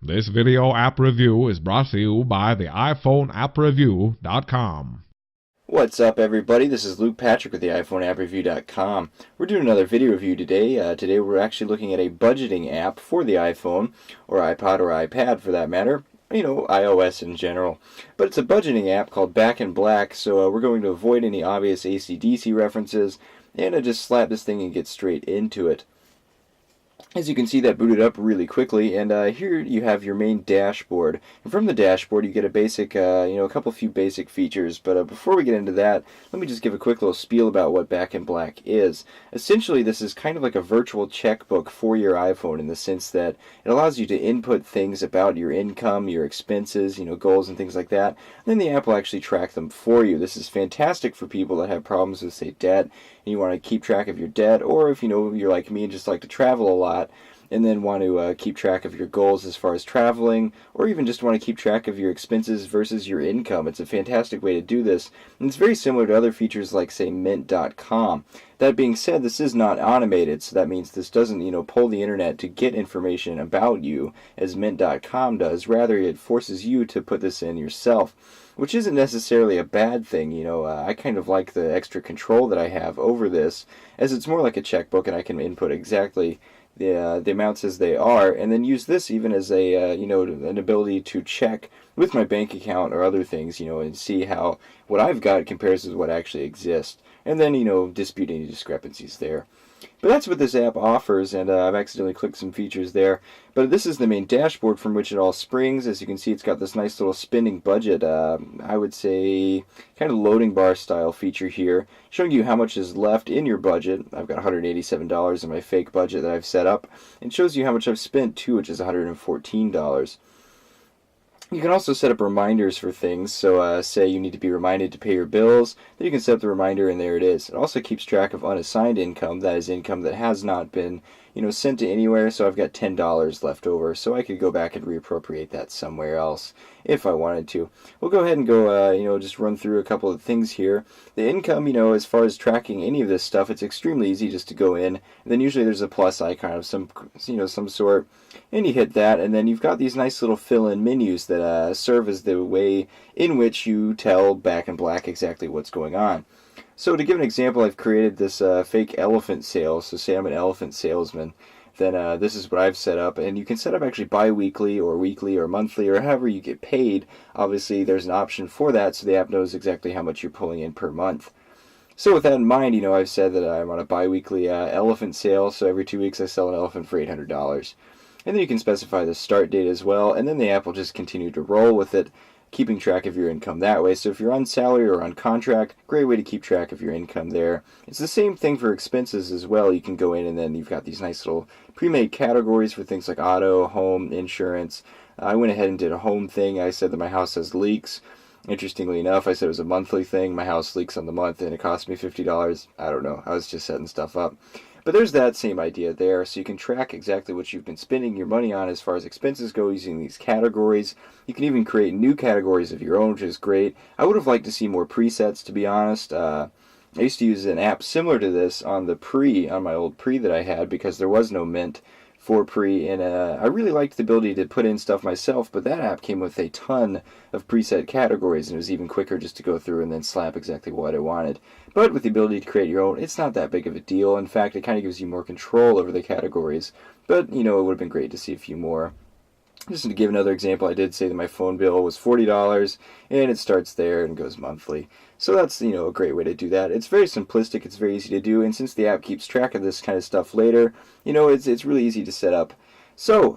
This video app review is brought to you by the iPhoneAppReview.com. What's up, everybody? This is Luke Patrick with the iPhoneAppReview.com. We're doing another video review today. Today we're actually looking at a budgeting app for the iPhone, or iPod, or iPad for that matter. You know, iOS in general. But it's a budgeting app called Back in Black, so we're going to avoid any obvious AC/DC references and just slap this thing and get straight into it. As you can see, that booted up really quickly, and here you have your main dashboard. And from the dashboard, you get a basic, a few basic features. But before we get into that, let me just give a quick little spiel about what Back in Black is. Essentially, this is kind of like a virtual checkbook for your iPhone in the sense that it allows you to input things about your income, your expenses, goals and things like that. And then the app will actually track them for you. This is fantastic for people that have problems with, say, debt, and you want to keep track of your debt, or if you're like me and just like to travel a lot and then want to keep track of your goals as far as traveling, or even just want to keep track of your expenses versus your income. It's a fantastic way to do this, and it's very similar to other features like, say, Mint.com. That being said, this is not automated, so that means this doesn't, pull the internet to get information about you as Mint.com does. Rather, it forces you to put this in yourself, which isn't necessarily a bad thing. I kind of like the extra control that I have over this, as it's more like a checkbook, and I can input exactly the amounts as they are, and then use this even as a an ability to check with my bank account or other things, and see how what I've got compares with what actually exists, and then dispute any discrepancies there. But that's what this app offers, and I've accidentally clicked some features there. But this is the main dashboard from which it all springs. As you can see, it's got this nice little spinning budget, I would say kind of loading bar style feature here, showing you how much is left in your budget. I've got $187 in my fake budget that I've set up, and shows you how much I've spent too, which is $114. You can also set up reminders for things, so say you need to be reminded to pay your bills, then you can set up the reminder and there it is. It also keeps track of unassigned income, that is income that has not been sent to anywhere, so I've got $10 left over, so I could go back and reappropriate that somewhere else if I wanted to. We'll go ahead and go, just run through a couple of things here. The income, as far as tracking any of this stuff, it's extremely easy just to go in, and then usually there's a plus icon of some sort, and you hit that, and then you've got these nice little fill-in menus that serve as the way in which you tell Back in Black exactly what's going on. So to give an example, I've created this fake elephant sale. So say I'm an elephant salesman, then this is what I've set up. And you can set up actually bi-weekly or weekly or monthly or however you get paid. Obviously there's an option for that, so the app knows exactly how much you're pulling in per month. So with that in mind, I've said that I'm on a bi-weekly elephant sale, so every 2 weeks I sell an elephant for $800. And then you can specify the start date as well, and then the app will just continue to roll with it, keeping track of your income that way. So if you're on salary or on contract, great way to keep track of your income there. It's the same thing for expenses as well. You can go in and then you've got these nice little pre-made categories for things like auto, home, insurance. I went ahead and did a home thing. I said that my house has leaks. Interestingly enough, I said it was a monthly thing. My house leaks on the month and it cost me $50. I don't know. I was just setting stuff up. But there's that same idea there, so you can track exactly what you've been spending your money on as far as expenses go using these categories. You can even create new categories of your own, which is great. I would have liked to see more presets, to be honest. I used to use an app similar to this on my old Pre that I had, because there was no Mint for Pre, and I really liked the ability to put in stuff myself, but that app came with a ton of preset categories, and it was even quicker just to go through and then slap exactly what I wanted. But with the ability to create your own, it's not that big of a deal. In fact, it kind of gives you more control over the categories, but it would have been great to see a few more. Just to give another example, I did say that my phone bill was $40, and it starts there and goes monthly. So that's, a great way to do that. It's very simplistic, it's very easy to do, and since the app keeps track of this kind of stuff later, it's really easy to set up. So,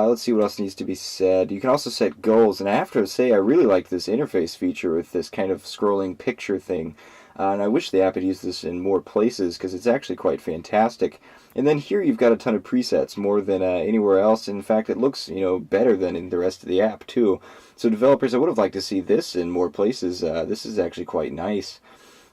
let's see what else needs to be said. You can also set goals, and I have to say I really like this interface feature with this kind of scrolling picture thing. And I wish the app had used this in more places, because it's actually quite fantastic. And then here you've got a ton of presets, more than anywhere else. In fact, it looks better than in the rest of the app too. So developers, I would have liked to see this in more places. This is actually quite nice.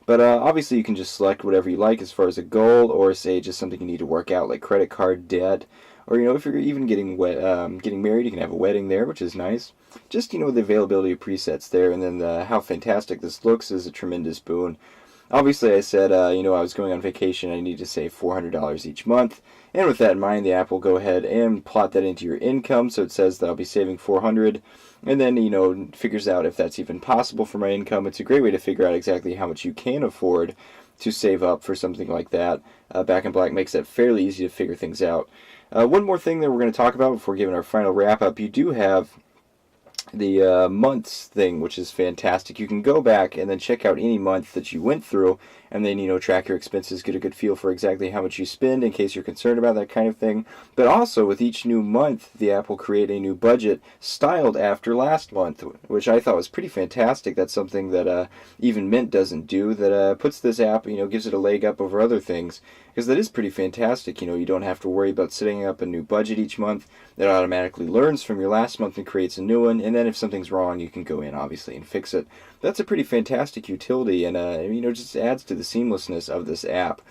But obviously you can just select whatever you like as far as a goal, or say just something you need to work out, like credit card debt, or if you're even getting married, you can have a wedding there, which is nice. Just the availability of presets there, and then how fantastic this looks is a tremendous boon. Obviously, I said, I was going on vacation. I need to save $400 each month. And with that in mind, the app will go ahead and plot that into your income. So it says that I'll be saving 400, and then figures out if that's even possible for my income. It's a great way to figure out exactly how much you can afford to save up for something like that. Back in Black makes that fairly easy to figure things out. One more thing that we're going to talk about before giving our final wrap up. You do have the months thing, which is fantastic. You can go back and then check out any month that you went through, and then track your expenses, get a good feel for exactly how much you spend in case you're concerned about that kind of thing. But also with each new month, the app will create a new budget styled after last month, which I thought was pretty fantastic. That's something that even Mint doesn't do, that puts this app, gives it a leg up over other things, because that is pretty fantastic. You don't have to worry about setting up a new budget each month. It automatically learns from your last month and creates a new one, and then if something's wrong, you can go in, obviously, and fix it. That's a pretty fantastic utility, and just adds to the seamlessness of this app.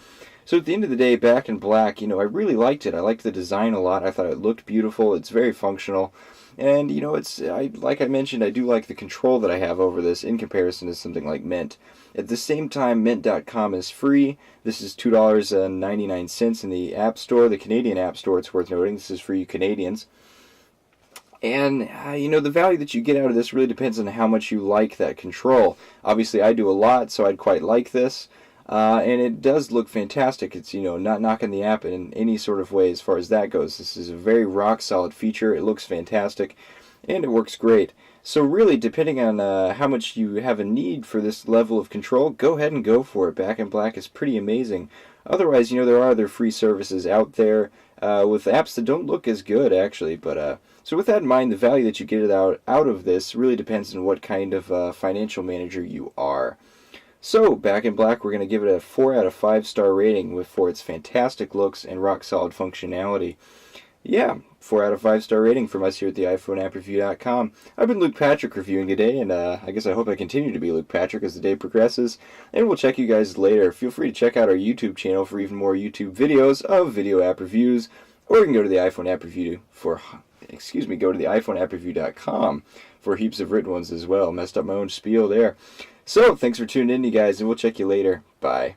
So at the end of the day, Back in Black, I really liked it. I liked the design a lot. I thought it looked beautiful. It's very functional. And, like I mentioned, I do like the control that I have over this in comparison to something like Mint. At the same time, Mint.com is free. This is $2.99 in the App Store, the Canadian App Store, it's worth noting. This is for you Canadians. And, the value that you get out of this really depends on how much you like that control. Obviously, I do a lot, so I'd quite like this. And it does look fantastic. It's, not knocking the app in any sort of way as far as that goes. This is a very rock-solid feature. It looks fantastic, and it works great. So really, depending on how much you have a need for this level of control, go ahead and go for it. Back in Black is pretty amazing. Otherwise, there are other free services out there with apps that don't look as good, actually. But so with that in mind, the value that you get out of this really depends on what kind of financial manager you are. So, Back in Black, we're going to give it a 4 out of 5 star rating for its fantastic looks and rock-solid functionality. Yeah, 4 out of 5 star rating from us here at the iPhoneAppReview.com. I've been Luke Patrick reviewing today, and I guess I hope I continue to be Luke Patrick as the day progresses. And we'll check you guys later. Feel free to check out our YouTube channel for even more YouTube videos of video app reviews, or you can go to the iPhone App Review go to the iPhoneAppReview.com for heaps of written ones as well. Messed up my own spiel there. So, thanks for tuning in, you guys, and we'll check you later. Bye.